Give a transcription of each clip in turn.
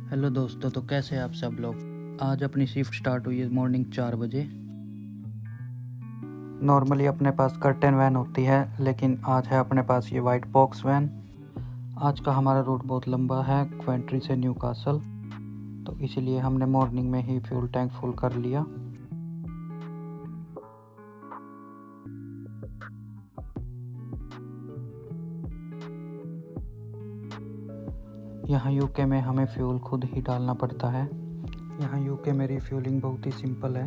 Hello दोस्तों, तो कैसे हैं आप सब लोग। आज अपनी शिफ्ट स्टार्ट हुई है मॉर्निंग 4 बजे। नॉर्मली अपने पास कर्टन वैन होती है, लेकिन आज है अपने पास ये वाइट बॉक्स वैन। आज का हमारा रूट बहुत लंबा है, क्वेंट्री से न्यू कासल, तो इसीलिए हमने मॉर्निंग में ही फ्यूल टैंक फुल कर लिया। यहाँ यूके में हमें फ्यूल खुद ही डालना पड़ता है। यहाँ यूके में रिफ्यूलिंग बहुत ही सिंपल है।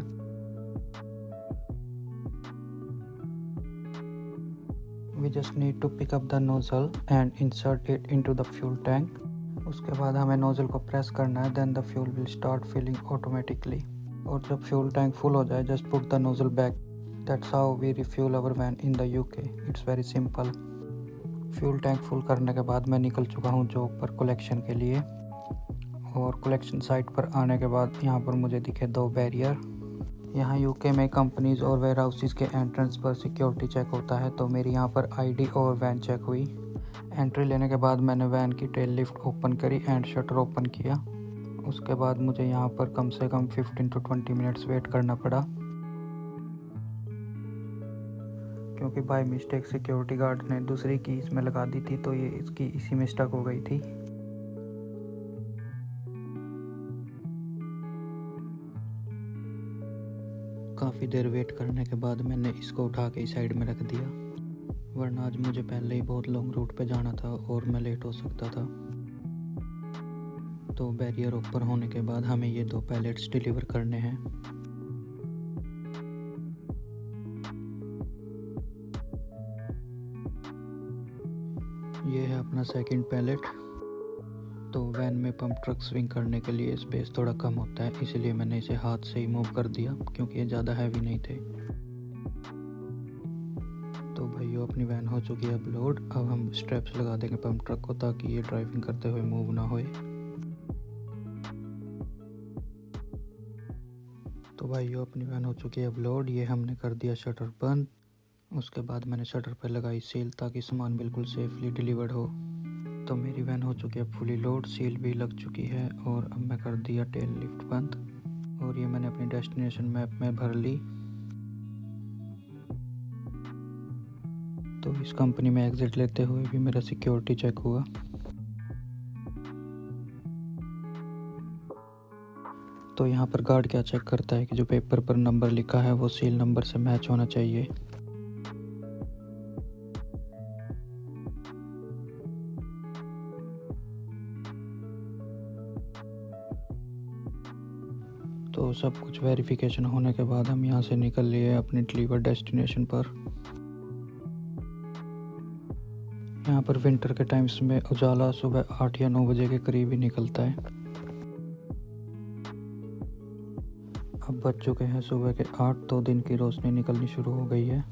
We just need to pick up the nozzle and insert it into the fuel tank. उसके बाद हमें नोजल को प्रेस करना है, then the fuel will start filling automatically. और जब फ्यूल टैंक फुल हो जाए, just put the nozzle back. That's how we refuel our van in the UK. It's very simple. Fuel tank full करने के बाद मैं निकल चुका हूँ जॉब पर कलेक्शन के लिए। और कलेक्शन साइट पर आने के बाद यहाँ पर मुझे दिखे 2 बैरियर। यहाँ यूके में कंपनीज़ और वेयर हाउसेस के एंट्रेंस पर सिक्योरिटी चेक होता है, तो मेरी यहाँ पर आईडी और वैन चेक हुई। एंट्री लेने के बाद मैंने वैन की टेल लिफ्ट ओपन करी एंड शटर ओपन किया। उसके बाद मुझे यहाँ पर कम से कम 15 to 20 मिनट्स वेट करना पड़ा, क्योंकि बाय मिस्टेक सिक्योरिटी गार्ड ने दूसरी की इसमें लगा दी थी, तो ये इसकी इसी में स्टक हो गई थी। काफ़ी देर वेट करने के बाद मैंने इसको उठा के साइड में रख दिया, वरना आज मुझे पहले ही बहुत लॉन्ग रूट पे जाना था और मैं लेट हो सकता था। तो बैरियर ऊपर होने के बाद हमें ये 2 पैलेट्स डिलीवर करने हैं। ये है अपना सेकंड पैलेट। तो वैन में पंप ट्रक स्विंग करने के लिए स्पेस थोड़ा कम होता है, इसलिए मैंने इसे हाथ से ही मूव कर दिया, क्योंकि ये ज़्यादा हैवी नहीं थे। तो भाइयों, अपनी वैन हो चुकी है अब लोड। अब हम स्ट्रैप्स लगा देंगे पंप ट्रक को, ताकि ये ड्राइविंग करते हुए मूव ना होए। तो भाइयों, अपनी वैन हो चुकी है अब लोड। ये हमने कर दिया शटर बंद। उसके बाद मैंने शटर पर लगाई सील, ताकि सामान बिल्कुल सेफली डिलीवर्ड हो। तो मेरी वैन हो चुकी है फुली लोड, सील भी लग चुकी है, और अब मैं कर दिया टेल लिफ्ट बंद। और ये मैंने अपनी डेस्टिनेशन मैप में भर ली। तो इस कंपनी में एग्जिट लेते हुए भी मेरा सिक्योरिटी चेक हुआ। तो यहाँ पर गार्ड क्या चेक करता है कि जो पेपर पर नंबर लिखा है वो सील नंबर से मैच होना चाहिए। तो सब कुछ वेरिफिकेशन होने के बाद हम यहाँ से निकल लिए अपनी डिलीवर डेस्टिनेशन पर। यहाँ पर विंटर के टाइम्स में उजाला सुबह 8 या 9 बजे के करीब ही निकलता है। अब बज चुके हैं सुबह के 8, तो दिन की रोशनी निकलनी शुरू हो गई है।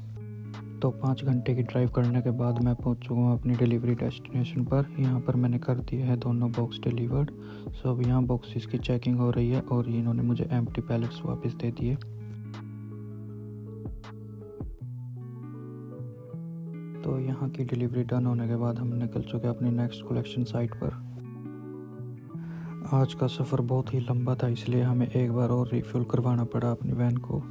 तो 5 घंटे की ड्राइव करने के बाद मैं पहुँच चुका हूँ अपनी डिलीवरी डेस्टिनेशन पर। यहाँ पर मैंने कर दिए हैं दोनों बॉक्स डिलीवर्ड। सो अब यहाँ बॉक्सेस की चेकिंग हो रही है, और इन्होंने मुझे एम्प्टी पैलेट्स वापस दे दिए। तो यहाँ की डिलीवरी डन होने के बाद हम निकल चुके अपनी नेक्स्ट कलेक्शन साइट पर। आज का सफ़र बहुत ही लंबा था, इसलिए हमें एक बार और रिफ्यूल करवाना पड़ा अपनी वैन को।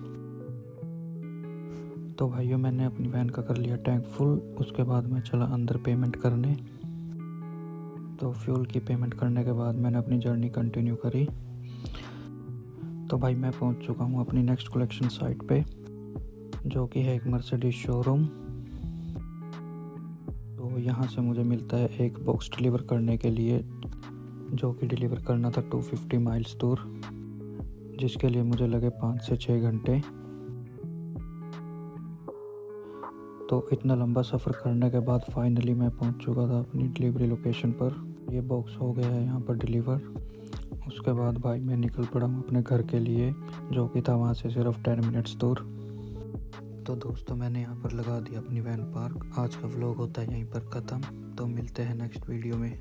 तो भाइयों, मैंने अपनी वैन का कर लिया टैंक फुल। उसके बाद मैं चला अंदर पेमेंट करने। तो फ्यूल की पेमेंट करने के बाद मैंने अपनी जर्नी कंटिन्यू करी। तो भाई, मैं पहुंच चुका हूं अपनी नेक्स्ट कलेक्शन साइट पे, जो कि है एक मर्सिडीज शोरूम। तो यहाँ से मुझे मिलता है एक बॉक्स डिलीवर करने के लिए, जो कि डिलीवर करना था 250 माइल्स दूर, जिसके लिए मुझे लगे 5 से 6 घंटे। तो इतना लंबा सफ़र करने के बाद फाइनली मैं पहुंच चुका था अपनी डिलीवरी लोकेशन पर। ये बॉक्स हो गया है यहाँ पर डिलीवर। उसके बाद भाई मैं निकल पड़ा हूँ अपने घर के लिए, जो कि था वहाँ से सिर्फ 10 मिनट्स दूर। तो दोस्तों, मैंने यहाँ पर लगा दिया अपनी वैन पार्क। आज का व्लॉग होता है यहीं पर ख़त्म। तो मिलते हैं नेक्स्ट वीडियो में।